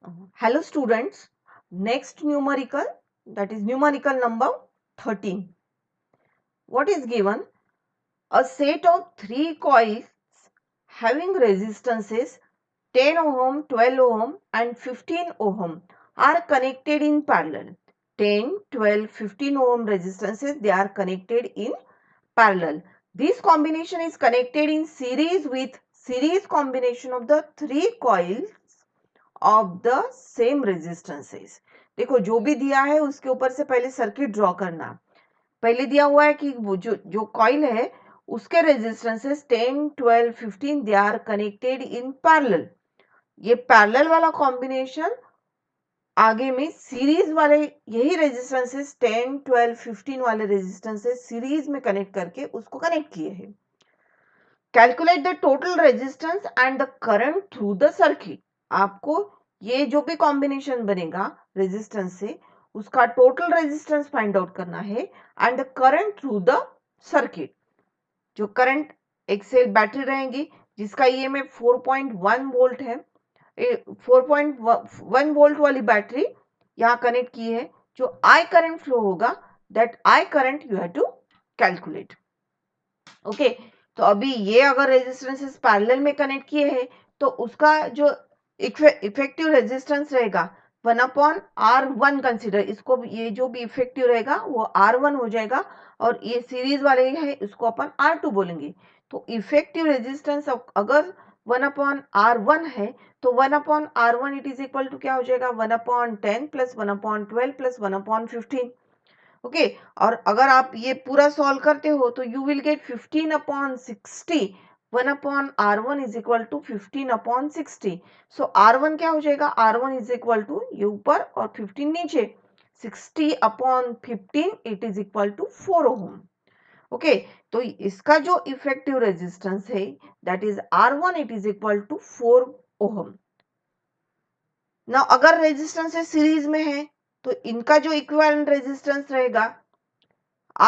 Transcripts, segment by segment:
Hello students, next numerical, that is numerical number 13. What is given? A set of 3 coils having resistances 10 ohm, 12 ohm and 15 ohm are connected in parallel. 10, 12, 15 ohm resistances, they are connected in parallel. This combination is connected in series with series combination of the 3 coils of the same resistances. देखो जो भी दिया है उसके ऊपर से पहले circuit draw करना. पहले दिया हुआ है कि वो जो कॉइल है उसके resistances 10, 12, 15 they are connected in parallel. ये पैरेलल वाला कॉम्बिनेशन आगे में सीरीज वाले यही रेजिस्टेंसेस 10, 12, 15 वाले रेजिस्टेंसेस सीरीज में कनेक्ट करके उसको कनेक्ट किए हैं. Calculate the total resistance and the current through the circuit. आपको ये जो भी कॉम्बिनेशन बनेगा रेजिस्टेंस से उसका टोटल रेजिस्टेंस फाइंड आउट करना है and the current through the circuit. जो करंट एक सेल बैटरी रहेगी जिसका ईएमएफ 4.1 वोल्ट है. 4.1 वोल्ट वाली बैटरी यहाँ कनेक्ट की है. जो आई करंट फ्लो होगा that I current you have to calculate. Okay, तो अभी ये अगर रेजिस्टेंसेस पैरेलल में कनेक्ट किए हैं तो उसका जो इफेक्टिव रेजिस्टेंस रहेगा 1/R1 कंसीडर. इसको ये जो भी इफेक्टिव रहेगा वो R1 हो जाएगा और ये सीरीज वाले है इसको अपन R2 बोलेंगे. तो इफेक्टिव रेजिस्टेंस अगर 1/R1 है तो 1/R1 it is equal to क्या हो जाएगा 1/10 प्लस 1/12 प्लस 1/15. ओके, और अगर आप ये पूरा सॉल्व करते हो तो you will get 15/60. 1/R1 is equal to 15/60. So R1 क्या हो जाएगा R1 इज इक्वल टू ये ऊपर और 15 नीचे 60/15 it is equal to 4 ohm. Okay, तो इसका जो इफेक्टिव रेजिस्टेंस है that is R1 it is equal to 4 ohm. ना अगर रेजिस्टेंस सीरीज में है तो इनका जो इक्विवेलेंट रेजिस्टेंस रहेगा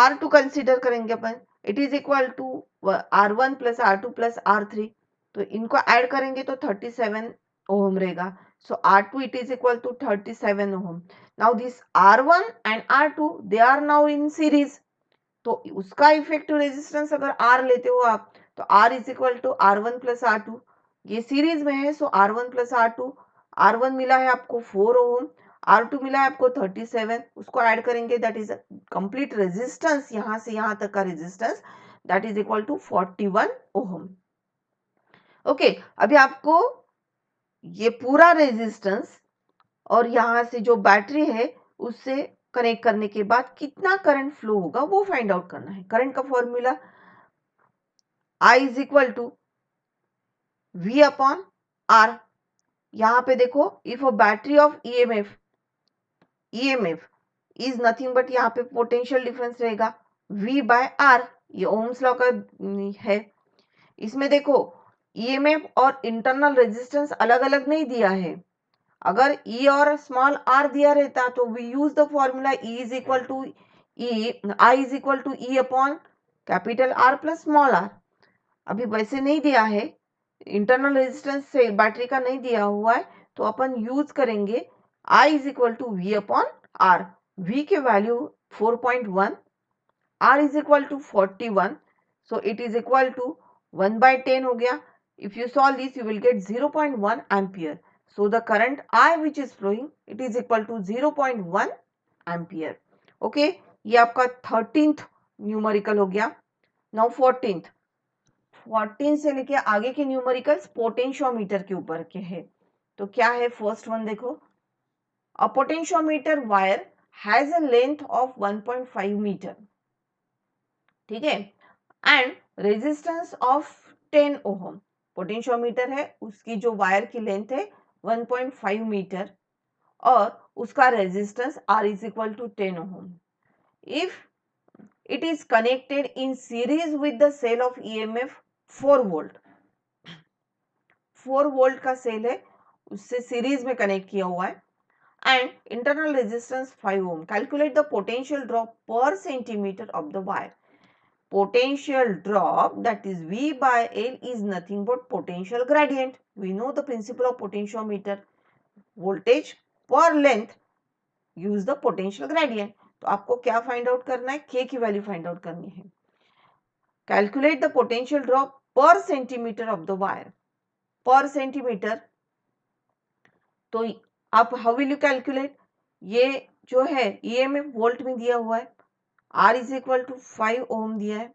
R2 कंसीडर करेंगे अपन. It is equal to R1 plus R2 plus R3. तो इनको ऐड करेंगे तो 37 ओम रहेगा. So R2 it is equal to 37 ohm. Now this R1 and R2 they are now in series. तो उसका इफेक्टिव रेजिस्टेंस अगर R लेते हो आप तो R is equal to R1 plus R2. ये सीरीज में है सो R1 प्लस R2. R1 मिला है आपको 4 ओम, R2 मिला है आपको 37. उसको ऐड करेंगे दैट इज कंप्लीट रेजिस्टेंस यहां से यहां तक का resistance that is equal to 41 ohm. Okay, अभी आपको ये पूरा रेजिस्टेंस और यहां से जो बैटरी है उससे कनेक्ट करने के बाद कितना करंट फ्लो होगा वो फाइंड आउट करना है. करंट का formula I is equal to V upon R. यहां पे देखो if a battery of EMF is nothing but यहाँ पे पोटेंशियल डिफरेंस रहेगा V बाय R. ये ओम्स लॉ का है. इसमें देखो EMF और इंटरनल रेजिस्टेंस अलग अलग नहीं दिया है. अगर E और स्मॉल r दिया रहता तो we use the formula E is equal to I is equal to E upon capital R plus small r. अभी वैसे नहीं दिया है, इंटरनल रेजिस्टेंस से बैटरी का नहीं दिया हुआ है तो अपन यूज करेंगे I is equal to V upon R. V के value 4.1, R is equal to 41. So it is equal to 1/10 हो गया. If you solve this you will get 0.1 ampere. So the current I which is flowing it is equal to 0.1 ampere. Okay, ये आपका 13th numerical हो गया. Now 14 से लेके आगे के न्यूमेरिकल्स पोटेंशियोमीटर के ऊपर के है. तो क्या है फर्स्ट वन देखो. A potentiometer wire has a length of 1.5 metre. ठीक है, and resistance of 10 ohm. Potentiometer है उसकी जो वायर की लेंथ है 1.5 मीटर और उसका resistance R is equal to 10 ohm. If it is connected in series with the cell of EMF 4 volt. 4 volt का सेल है उससे सीरीज में कनेक्ट किया हुआ है and internal resistance 5 ohm. Calculate the potential drop per centimeter of the wire. Potential drop that is V by L is nothing but potential gradient. We know the principle of potentiometer. voltage per length, use the potential gradient. तो आपको क्या find out करना है, k की value find out करनी है. Calculate the potential drop per centimetre of the wire. पर centimetre, तो आप हाउ विल यू कैलकुलेट, ये जो है EMF वोल्ट में दिया हुआ है, R is equal to 5 ohm दिया है,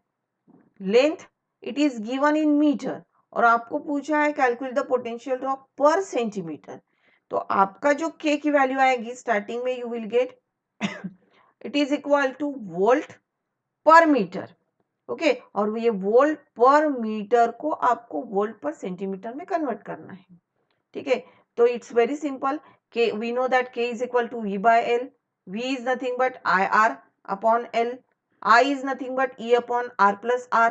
length it is given in metre, और आपको पूछा है calculate the potential drop per centimetre. तो आपका जो k की वैल्यू आएगी स्टार्टिंग में, you will get it is equal to volt per metre. Okay, और ये वोल्ट पर मीटर को आपको वोल्ट पर सेंटीमीटर में कन्वर्ट करना है. ठीक है, तो it's very simple. k, we know that k is equal to V by L. V is nothing but IR upon L. I is nothing but E upon R plus R.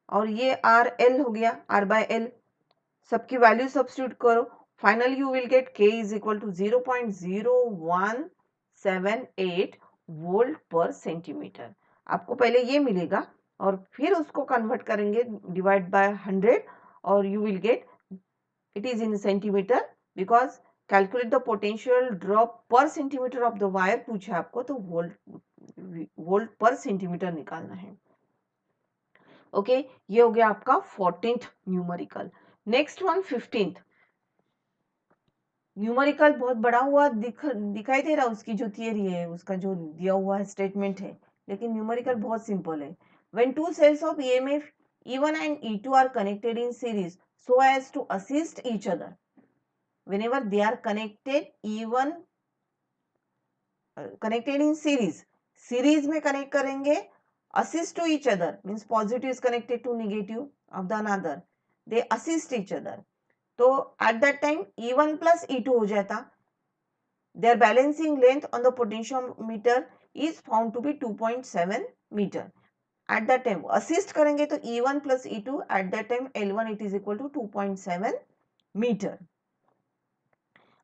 और ये R L हो गया, R by L. सबकी value substitute करो, finally you will gate k is equal to 0.0178 volt पर centimetre. आपको पहले ये मिलेगा और फिर उसको कन्वर्ट करेंगे डिवाइड बाय 100 और you will gate it is in centimeter, because calculate the potential drop per centimeter of the wire पूछा आपको, तो वोल्ट पर सेंटीमीटर निकालना है. ओके, ये हो गया आपका 14th numerical. Next one 15th numerical. बहुत बड़ा हुआ दिखाई दे रहा, उसकी जो थियरी है, उसका जो दिया हुआ है स्टेटमेंट है, लेकिन न्यूमेरिकल बहुत सिंपल है. When two cells of EMF E1 and E2 are connected in series so as to assist each other, whenever they are connected E1 connected in series में connect करेंगे, assist to each other means positive is connected to negative of the another, they assist each other. तो at that time E1 plus E2 हो जाता. their balancing length on the potentiometer is found to be 2.7 meter. at that time assist करेंगे तो E1 plus E2, at that time L1 it is equal to 2.7 meter.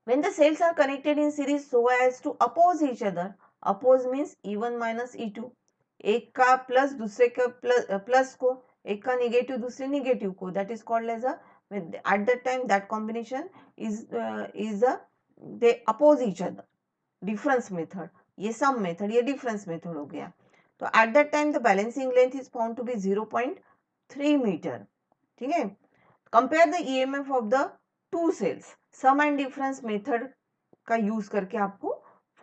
When the cells are connected in series so as to oppose each other, oppose means E1 minus E2, एक का plus दूसरे का plus को, एक का negative दूसरे negative को, that is called as a, at that time that combination is a, they oppose each other. difference method, ये sum method, ये difference method हो गया. तो at that time the balancing length is found to be 0.3 meter. ठीक है, compare the EMF of the two cells. Sum and difference method का use करके आपको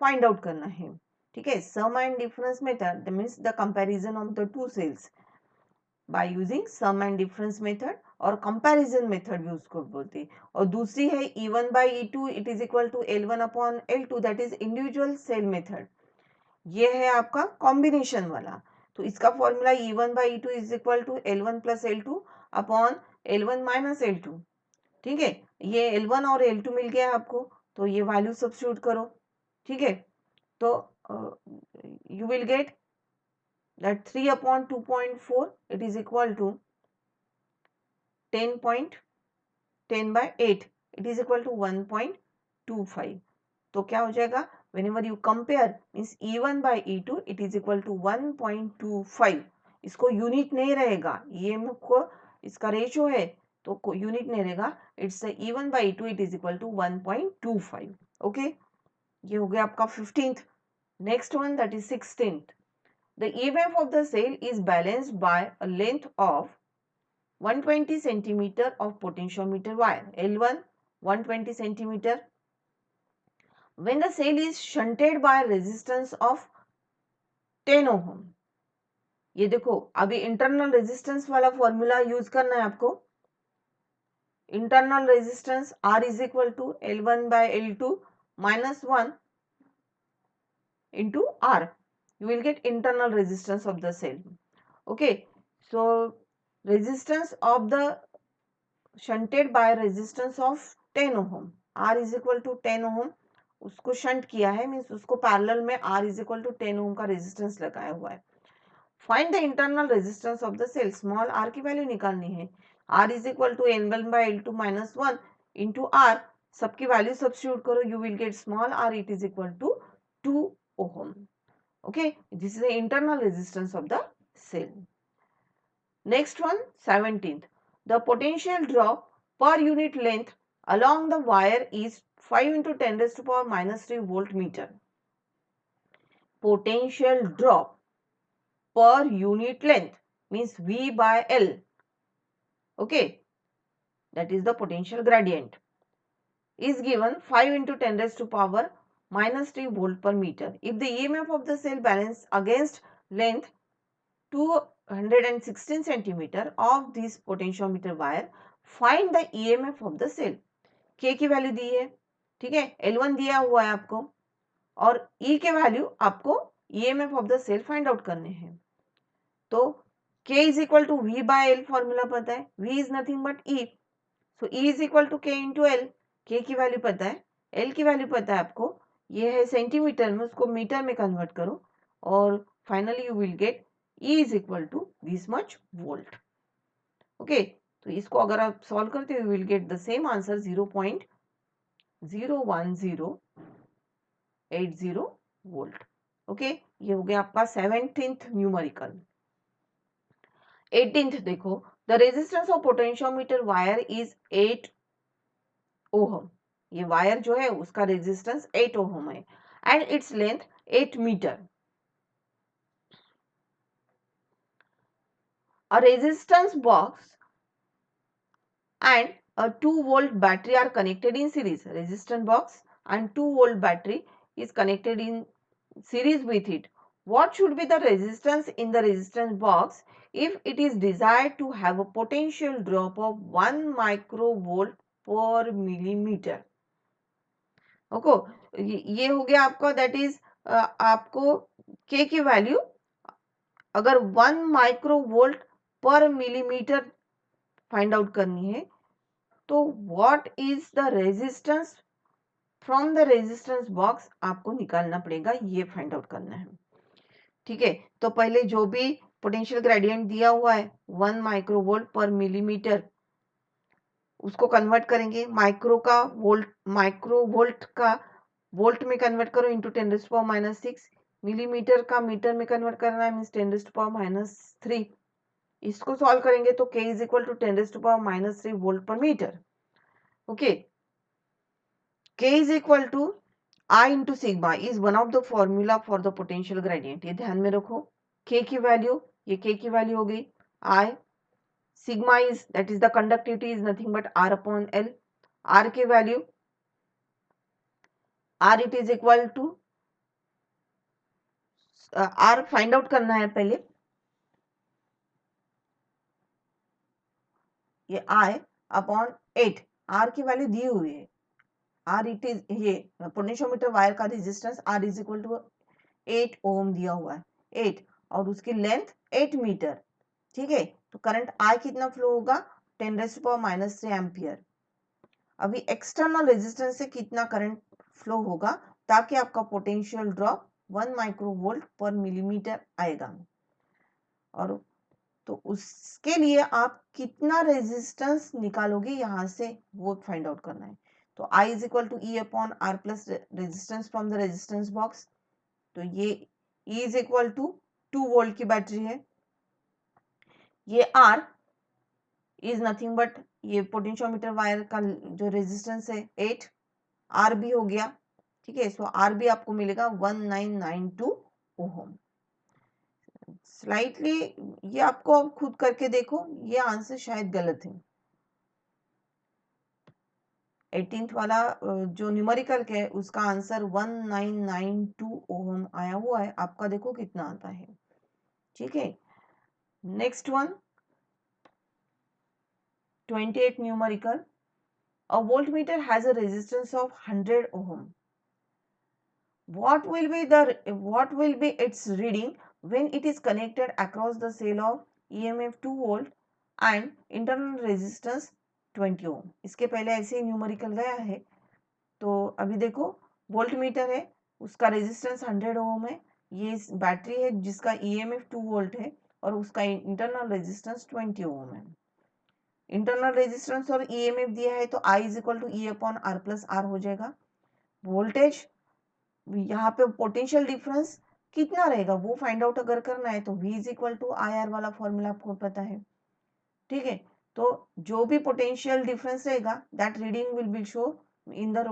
फाइंड आउट करना है. ठीक है, sum and difference method means the comparison of the two cells by using sum and difference method, और comparison method भी उसको बोलते हैं. और दूसरी है E1 by E2 it is equal to L1 upon L2, that is individual cell method. ये है आपका कॉम्बिनेशन वाला. तो इसका formula E1 by E2 is equal to L1 plus L2 upon L1 minus L2. ठीक है, ये L1 और L2 मिल गया आपको, तो ये वैल्यू सब्स्टिट्यूट करो. ठीक है, तो you will get that 3 upon 2.4 it is equal to 10.10 by 8 it is equal to 1.25. तो क्या हो जाएगा, whenever you compare means E1 by E2 it is equal to 1.25. इसको यूनिट नहीं रहेगा, EMF को इसका रेशियो है तो यूनिट नहीं रहेगा. It's E1 by E2 it is equal to 1.25. Okay, ये हो गया आपका 15th. Next one that is 16th. The EMF of the cell is balanced by a length of 120 centimeter of potentiometer wire. L1 120 centimeter. When the cell is shunted by resistance of 10 ohm. ये देखो, अभी internal resistance वाला formula use करना है आपको. Internal resistance R is equal to L1 by L2 minus 1 into R. You will get internal resistance of the cell. Okay, so resistance of the shunted by resistance of 10 ohm. R is equal to 10 ohm. उसको shunt किया है means उसको parallel में R is equal to 10 ohm का resistance लगाया हुआ है. Find the internal resistance of the cell. Small r की वैल्यू निकालनी है. R is equal to L1 by L2 minus 1 into R. सबकी वैल्यू सब्स्टिट्यूट करो, you will get small r it is equal to 2 ohm. Okay, this is the internal resistance of the cell. Next one, 17th. The potential drop per unit length along the wire is 5 into 10 raised to power minus 3 voltmeter. Potential drop per unit length means V by L. Okay, that is the potential gradient. Is given 5 into 10 raised to power minus 3 volt per meter. If the EMF of the cell balance against length 216 centimeter of this potentiometer wire, find the EMF of the cell. K की value दी है, ठीक है, L1 दिया हुआ है आपको और E के वैल्यू आपको EMF of the cell find out करने हैं. तो K is equal to V by L formula पता है, V is nothing but E, so E is equal to K into L. K की वैल्यू पता है, L की वैल्यू पता है आपको, ये है सेंटीमीटर में, उसको मीटर में कन्वर्ट करो और finally you will get E is equal to this much volt. Okay, तो इसको अगर आप सॉल्व करते हो you will get the same answer 0.01080 volt. Okay, ये हो गया आपका 17th न्यूमेरिकल. 18th देखो, the resistance of potentiometer wire is 8 ohm. ये वायर जो है उसका रेजिस्टेंस 8 ओहम है and its length 8 metre. A resistance box and a 2-volt battery are connected in series. Resistance box and 2-volt battery is connected in series with it. What should be the resistance in the resistance box if it is desired to have a potential drop of 1 microvolt per millimeter? Okay, ये हो गया आपका, that is आपको K की value अगर 1 microvolt per millimetre find out करनी है तो what is the resistance from the resistance box आपको निकालना पड़ेगा, ये फाइंड आउट करना है. ठीक है, तो पहले जो भी पोटेंशियल ग्रेडियंट दिया हुआ है 1 माइक्रोवोल्ट पर मिलीमीटर, उसको कन्वर्ट करेंगे माइक्रो का वोल्ट, माइक्रोवोल्ट का वोल्ट में कन्वर्ट करो into 10 raised to power minus 6, millimetre का मीटर में कन्वर्ट करना है means 10 raised to power minus 3. इसको सॉल्व करेंगे तो K is equal to 10 raised to power minus 3 volt per metre. Okay, K is equal to I into sigma is one of the formula for the potential gradient. ये ध्यान में रखो, K की value, ये K की value हो गई I, sigma is, that is the conductivity is nothing but R upon L. R की वैल्यू, R it is equal to R find out करना है पहले, ये I अपॉन 8, R की वैल्यू दी हुई है, R इट इज, ये पोटेंशियोमीटर वायर का resistance R is equal to 8 ohm दिया हुआ है, 8 और उसकी लेंथ 8 मीटर. ठीक है, तो करंट I कितना फ्लो होगा 10 raised to power minus 3 ampere. अभी एक्सटर्नल रेजिस्टेंस से कितना करंट फ्लो होगा ताकि आपका potential drop 1 microvolt per millimetre आएगा, और तो उसके लिए आप कितना रेजिस्टेंस निकालोगे यहाँ से वो फाइंड आउट करना है. तो I is equal to E upon R plus resistance from the resistance box. तो ये E is equal to 2 volt की बैटरी है, ये R इज नथिंग बट ये पोटेंशियोमीटर वायर का जो रेजिस्टेंस है 8, R भी हो गया. ठीक है, सो R भी आपको मिलेगा 1992 ओम. स्लाइटली ये आपको अब खुद करके देखो, ये आंसर शायद गलत है. 18th वाला जो न्यूमेरिकल है उसका आंसर 1992 ओम आया हुआ है, आपका देखो कितना आता है. ठीक है, next one 28 numerical. A voltmeter has a resistance of 100 ohm. What will be its reading when it is connected across the cell of EMF 2 volt and internal resistance 20 ohm. इसके पहले ऐसे ही न्यूमेरिकल गया है, तो अभी देखो वोल्टमीटर है, उसका रेजिस्टेंस 100 ओम है, ये बैटरी है जिसका EMF 2 वोल्ट है और उसका इंटरनल रेजिस्टेंस 20 ओम है. इंटरनल रेजिस्टेंस और ईएमएफ दिया है तो I is equal to E upon R plus R हो जाएगा. वोल्टेज, यहाँ पे पोटेंशियल डिफरेंस कितना रहेगा वो फाइंड आउट अगर करना है तो V is equal to IR वाला फॉर्मूला आपको पता है. ठीक है, तो जो भी पोटेंशियल डिफरेंस रहेगा that reading will be show in the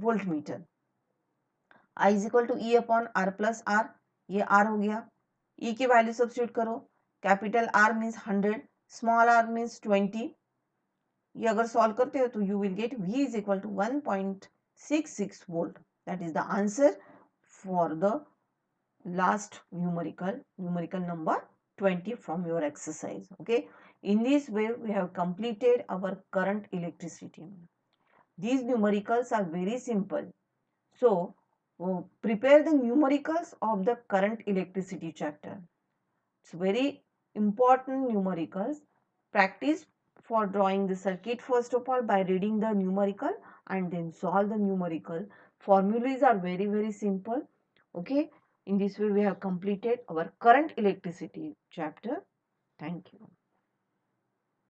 voltmeter. I is equal to E upon R plus R, ये R हो गया. E की वैल्यू सब्स्टिट्यूट करो. Capital R means 100, small r means 20. ये अगर सॉल्व करते हो तो you will get V is equal to 1.66 volt. That is the answer for the last numerical number 20 from your exercise. Okay, in this way we have completed our current electricity. These numericals are very simple, so prepare the numericals of the current electricity chapter. It's very important numericals. Practice for drawing the circuit first of all by reading the numerical and then solve the numerical. Formulas are very simple. Okay, in this way we have completed our current electricity chapter. Thank you.